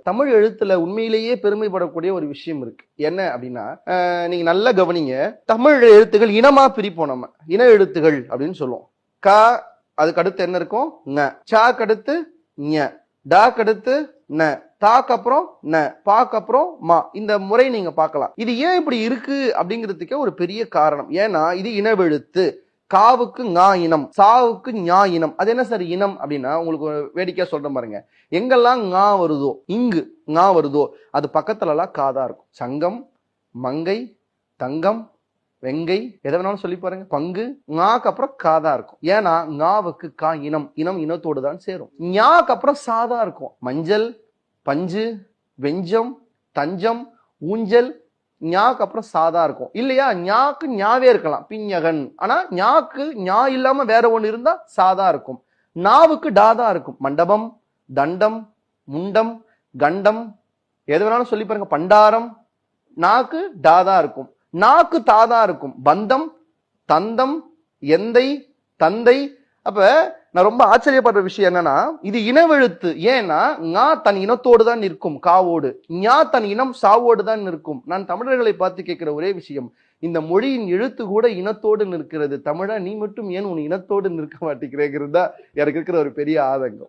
தமிழ் எழுத்துல உண்மையிலேயே பெருமைப்படக்கூடிய ஒரு விஷயம் இருக்கு. என்ன அப்படின்னா, நீங்க நல்லா கவனிங்க. தமிழ் எழுத்துகள் இனமா பிரிப்போம் நம்ம. இன எழுத்துகள் அப்படின்னு சொல்லுவோம். க, அதுக்கு அடுத்து என்ன இருக்கும்? ந. சாக்கு அடுத்து ஞ. டாக்கு அடுத்து ந. தாக்கு அப்புறம் ந. பாக்கு அப்புறம் மா. இந்த முறை நீங்க பார்க்கலாம். இது ஏன் இப்படி இருக்கு அப்படிங்கிறதுக்கே ஒரு பெரிய காரணம். ஏன்னா இது இனவெழுத்து. காவுக்கு ஞா இனம், சாவுக்கு ஞா இனம். அது என்ன சார் இனம் அப்படின்னா, உங்களுக்கு வேடிக்கையா சொல்றேன் பாருங்க. எங்கெல்லாம் ஞா வருதோ, இங்கு ஞா வருதோ, அது பக்கத்துல எல்லாம் காதா இருக்கும். சங்கம், மங்கை, தங்கம், வெங்கை, எதை வேணாலும் சொல்லி பாருங்க. பங்கு, ஞாக்கு அப்புறம் காதா இருக்கும். ஏன்னா ஞாவுக்கு கா இனம், இனம் இனத்தோடு தான் சேரும். ஞாக்கு அப்புறம் சாதா இருக்கும். மஞ்சள், பஞ்சு, வெஞ்சம், தஞ்சம், ஊஞ்சல், ஞாக்கு அப்புறம் சாதா இருக்கும். இல்லையா? ஞாக்கு ஞாவே இருக்கலாம், பிஞ்சகன். ஆனா ஞாக்கு ஞா இல்லாம வேற ஒண்ணு இருந்தா சாதா இருக்கும். நாவுக்கு டாதா இருக்கும். மண்டபம், தண்டம், முண்டம், கண்டம், எது வேணாலும் சொல்லி பாருங்க. பண்டாரம். நாக்கு டாதா இருக்கும். நாக்கு தாதா இருக்கும். பந்தம், தந்தம், எந்தை, தந்தை. அப்ப நான் ரொம்ப ஆச்சரியப்படுற விஷயம் என்னன்னா, இது இனவெழுத்து. ஏன்னா ஞா தன் இனத்தோடு தான் நிற்கும், காவோடு. ஞா தன் இனம் சாவோடு தான் நிற்கும். நான் தமிழர்களை பார்த்து கேட்கிற ஒரே விஷயம், இந்த மொழியின் எழுத்து கூட இனத்தோடு நிற்கிறது. தமிழா, நீ மட்டும் ஏன் உன் இனத்தோடு நிற்க மாட்டேங்கிறேங்கிறது தான் எனக்கு இருக்கிற ஒரு பெரிய ஆதங்கம்.